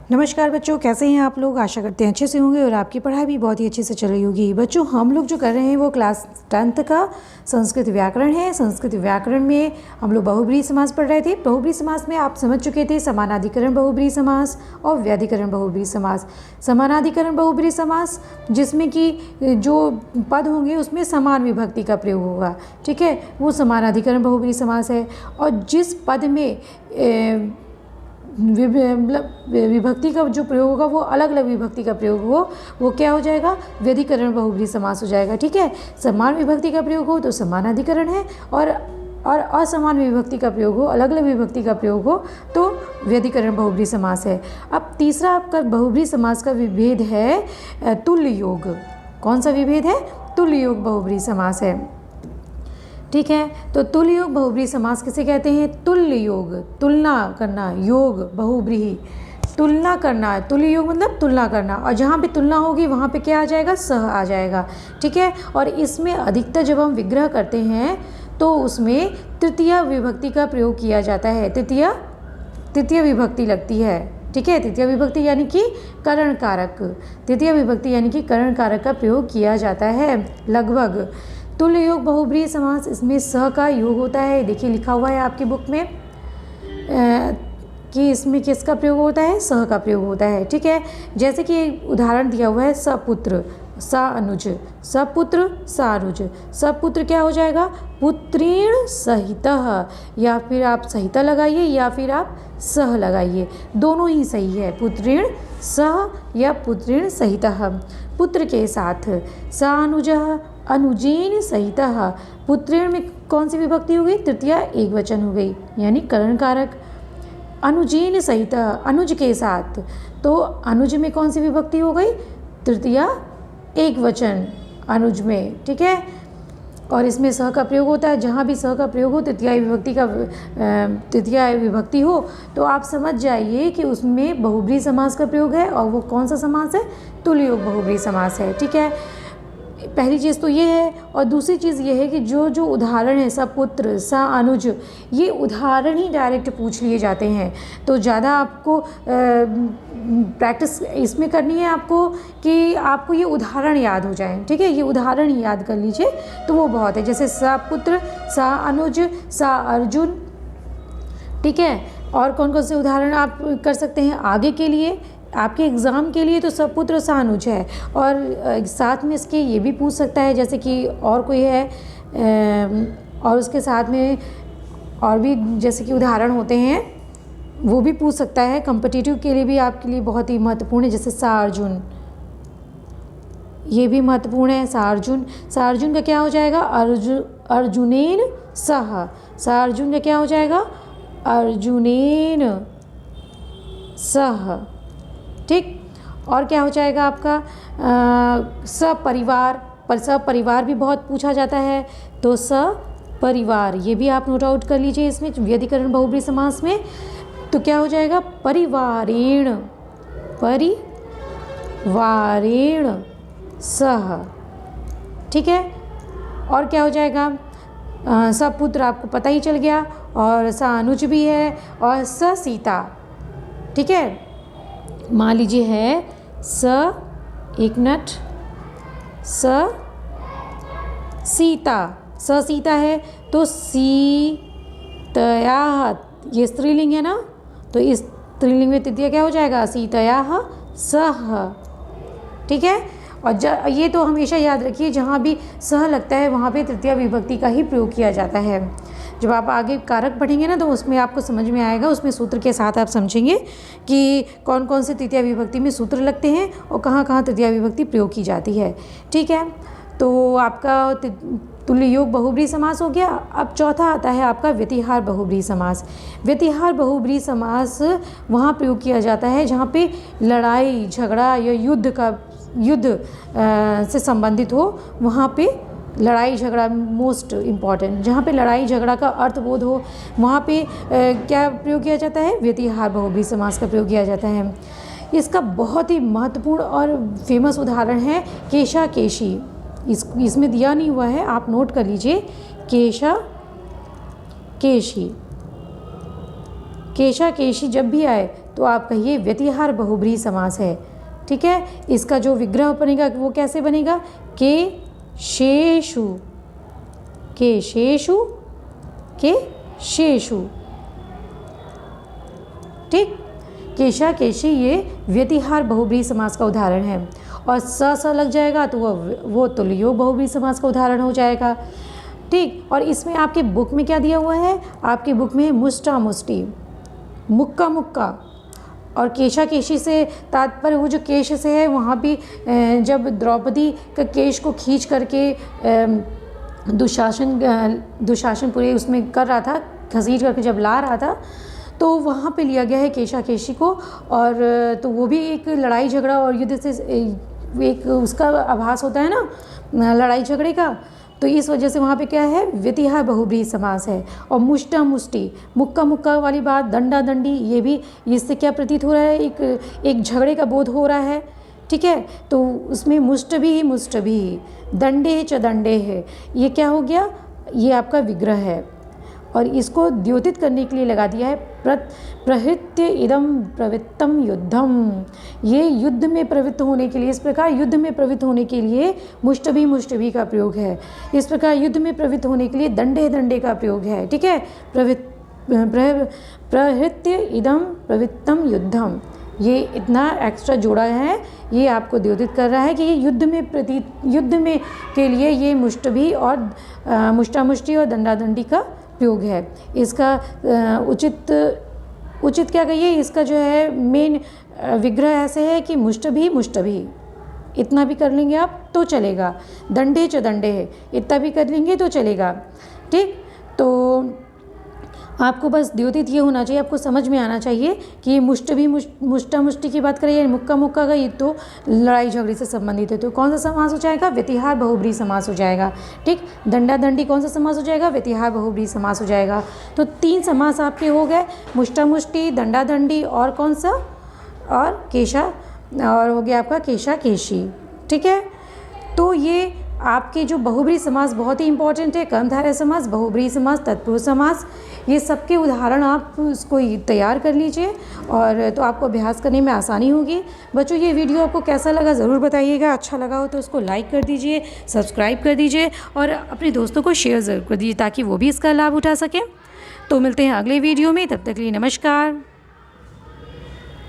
नमस्कार बच्चों, कैसे हैं आप लोग। आशा करते हैं अच्छे से होंगे और आपकी पढ़ाई भी बहुत ही अच्छे से चल रही होगी। बच्चों, हम लोग जो कर रहे हैं वो क्लास 10th का संस्कृत व्याकरण है। संस्कृत व्याकरण में हम लोग बहुब्रीहि समास पढ़ रहे थे। बहुब्रीहि समास में आप समझ चुके थे समानाधिकरण बहुब्रीहि समास और व्याधिकरण बहुब्रीहि समास। समानाधिकरण बहुब्रीहि समास जिसमें कि जो पद होंगे उसमें समान विभक्ति का प्रयोग होगा, ठीक है, वो समानाधिकरण बहुब्रीहि समास है। और जिस पद में विभक्ति का जो प्रयोग होगा वो अलग अलग विभक्ति का प्रयोग हो, वो क्या हो जाएगा, व्यधिकरण बहुब्रीहि समास हो जाएगा, ठीक है। समान विभक्ति का प्रयोग हो तो समानाधिकरण है, और असमान विभक्ति का प्रयोग हो, अलग अलग विभक्ति का प्रयोग हो तो व्यधिकरण बहुब्रीहि समास है। अब तीसरा आपका बहुब्रीहि समास का विभेद है तुल्य योग। कौन सा विभेद है? तुल्य योग बहुब्रीहि समास है, ठीक है। तो तुल्य योग बहुब्रीहि समास किसे कहते हैं? तुल्य योग, तुलना करना, योग बहुब्रीहि, तुलना करना है। तुल्य योग मतलब तुलना करना, और जहाँ पे तुलना होगी वहाँ पे क्या आ जाएगा, सह आ जाएगा, ठीक है। और इसमें अधिकतर जब हम विग्रह करते हैं तो उसमें तृतीय विभक्ति का प्रयोग किया जाता है। तृतीय विभक्ति लगती है, ठीक है। तृतीय विभक्ति यानी कि करण कारक, तृतीय विभक्ति यानी कि करण कारक का प्रयोग किया जाता है लगभग। तुल्य योग बहुब्रीहि समास, इसमें स का योग होता है। देखिए लिखा हुआ है आपकी बुक में कि इसमें किसका प्रयोग होता है, सह का प्रयोग होता है, ठीक है। जैसे कि उदाहरण दिया हुआ है, सपुत्र सा अनुज, सपुत्र सा अनुज। सपुत्र क्या हो जाएगा, पुत्रेण सहितः, या फिर आप सहिता लगाइए या फिर आप सह लगाइए, दोनों ही सही है, पुत्रेण सह या पुत्रेण सहितः, पुत्र के साथ। सा अनुजः अनुजेन सहितः, पुत्रेण में कौन सी विभक्ति हो गई, तृतीय एकवचन हो गई, यानी करण कारक। अनुजेन सहितः, अनुज के साथ, तो अनुज में कौन सी विभक्ति हो गई, तृतीय एकवचन अनुज में, ठीक है। और इसमें स का प्रयोग होता है, जहाँ भी स का प्रयोग हो, तृतीय विभक्ति हो, तो आप समझ जाइए कि उसमें बहुब्रीहि समास का प्रयोग है। और वो कौन सा समास है, तुल्य योग बहुब्रीहि समास है, ठीक है। पहली चीज़ तो ये है, और दूसरी चीज़ ये है कि जो उदाहरण है, सपुत्र सा अनुज, ये उदाहरण ही डायरेक्ट पूछ लिए जाते हैं। तो ज़्यादा आपको प्रैक्टिस इसमें करनी है आपको कि आपको ये उदाहरण याद हो जाए, ठीक है। ये उदाहरण ही याद कर लीजिए तो वो बहुत है। जैसे सपुत्र सा अनुज सा अर्जुन, ठीक है। और कौन कौन से उदाहरण आप कर सकते हैं आगे के लिए, आपके एग्ज़ाम के लिए? तो सपुत्र सा अनुज है, और साथ में इसके ये भी पूछ सकता है, जैसे कि और कोई है और उसके साथ में और भी जैसे कि उदाहरण होते हैं, वो भी पूछ सकता है। कॉम्पिटिटिव के लिए भी आपके लिए बहुत ही महत्वपूर्ण है, जैसे सा अर्जुन, ये भी महत्वपूर्ण है। सा अर्जुन का क्या हो जाएगा, अर्जुनेन सह, सा अर्जुन का क्या हो जाएगा, अर्जुनेन सह, ठीक। और क्या हो जाएगा आपका, सपरिवार, पर सपरिवार भी बहुत पूछा जाता है, तो सपरिवार ये भी आप नोट आउट कर लीजिए। इसमें व्यधिकरण बहुब्रीहि समास में तो क्या हो जाएगा, परिवारेण, परिवारेण सह, ठीक है। और क्या हो जाएगा, सपुत्र आपको पता ही चल गया, और सा अनुज भी है, और स सीता, ठीक है। मान लीजिए है एक मिनट, सीता है, तो सीतयाः, ये स्त्रीलिंग है ना, तो इस स्त्रीलिंग में तृतीय क्या हो जाएगा, सीतयाः सह, ठीक है। और ये तो हमेशा याद रखिए, जहाँ भी सह लगता है वहाँ पे तृतीय विभक्ति का ही प्रयोग किया जाता है। जब आप आगे कारक पढ़ेंगे ना तो उसमें आपको समझ में आएगा, उसमें सूत्र के साथ आप समझेंगे कि कौन कौन से तृतीय विभक्ति में सूत्र लगते हैं और कहाँ कहाँ तृतीय विभक्ति प्रयोग की जाती है, ठीक है। तो आपका तुल्य योग बहुब्रीहि समास हो गया। अब चौथा आता है आपका व्यतिहार बहुब्रीहि समास। व्यतिहार बहुब्रीहि समास वहाँ प्रयोग किया जाता है जहाँ पे लड़ाई झगड़ा या युद्ध से संबंधित हो, वहाँ पे लड़ाई झगड़ा मोस्ट इम्पॉर्टेंट, जहाँ पे लड़ाई झगड़ा का अर्थबोध हो वहाँ पे क्या प्रयोग किया जाता है, व्यतिहार बहुब्रीहि समास का प्रयोग किया जाता है। इसका बहुत ही महत्वपूर्ण और फेमस उदाहरण है केशा केशी। इसमें दिया नहीं हुआ है, आप नोट कर लीजिए, केशा केशी। केशा केशी जब भी आए तो आप कहिए व्यतिहार बहुब्रीहि समास है। ठीक है, इसका जो विग्रह बनेगा वो कैसे बनेगा, केशेषु, केशेषु, केशेषु। ठीक, केशा केशी ये व्यतिहार बहुब्रीहि समास का उदाहरण है। और स लग जाएगा तो वो तुल्ययोग बहुब्रीहि समास का उदाहरण हो जाएगा। ठीक, और इसमें आपके बुक में क्या दिया हुआ है, आपकी बुक में मुष्टा मुष्टि, मुक्का मुक्का और केशा केशी से तात्पर्य वो जो केश से है, वहाँ भी जब द्रौपदी का केश को खींच करके दुशासन पूरे उसमें कर रहा था, घसीट करके जब ला रहा था, तो वहाँ पे लिया गया है केशा केशी को। और तो वो भी एक लड़ाई झगड़ा और युद्ध से एक उसका आभास होता है ना, लड़ाई झगड़े का। तो इस वजह से वहाँ पे क्या है, व्यतिहार बहुब्रीहि समास है। और मुष्टा मुष्टि, मुक्का मुक्का वाली बात, दंडा दंडी, ये भी इससे क्या प्रतीत हो रहा है, एक झगड़े का बोध हो रहा है। ठीक है, तो उसमें मुष्ट भी, दंडे च दंडे है, ये क्या हो गया, ये आपका विग्रह है। और इसको द्योतित करने के लिए लगा दिया है प्रहृत्य इदम प्रवृत्तम युद्धम, ये युद्ध में प्रवृत्त होने के लिए, इस प्रकार युद्ध में प्रवृत्त होने के लिए मुष्टभी का प्रयोग है। इस प्रकार युद्ध में प्रवृत्त होने के लिए दंडे दंडे का प्रयोग है। ठीक है, प्रहृत्य इदम प्रवृत्तम युद्धम, ये इतना एक्स्ट्रा जोड़ा है, ये आपको द्योतित कर रहा है कि ये युद्ध में के लिए ये मुष्टभी और मुष्टामुष्टि और दंडादंडी का प्रयोग है। इसका उचित क्या कहिए, इसका जो है मेन विग्रह ऐसे है कि मुष्टभी, इतना भी कर लेंगे आप तो चलेगा। दंडे च दंडे है, इतना भी कर लेंगे तो चलेगा। ठीक, तो आपको बस द्योतित ये होना चाहिए, आपको समझ में आना चाहिए कि ये मुष्टा मुष्टि की बात करें, मुक्का मुक्का का, ये तो लड़ाई झगड़े से संबंधित है। तो कौन सा समास हो जाएगा, व्यतिहार बहुब्रीहि समास हो जाएगा। ठीक, दंडा दंडी कौन सा समास हो जाएगा, व्यतिहार बहुब्रीहि समास हो जाएगा। तो 3 समास आपके हो गए, मुष्टा मुष्टि, दंडा दंडी और कौन सा, और केशा, और हो गया आपका केशा केशी। ठीक है, तो ये आपके जो बहुब्रीहि समास बहुत ही इंपॉर्टेंट है, कर्मधारय समास, बहुब्रीहि समास, तत्पुरुष समास, ये सबके उदाहरण आप उसको तैयार कर लीजिए, और तो आपको अभ्यास करने में आसानी होगी। बच्चों, ये वीडियो आपको कैसा लगा ज़रूर बताइएगा। अच्छा लगा हो तो उसको लाइक कर दीजिए, सब्सक्राइब कर दीजिए और अपने दोस्तों को शेयर ज़रूर कर दीजिए ताकि वो भी इसका लाभ उठा सकें। तो मिलते हैं अगले वीडियो में, तब तक के लिए नमस्कार।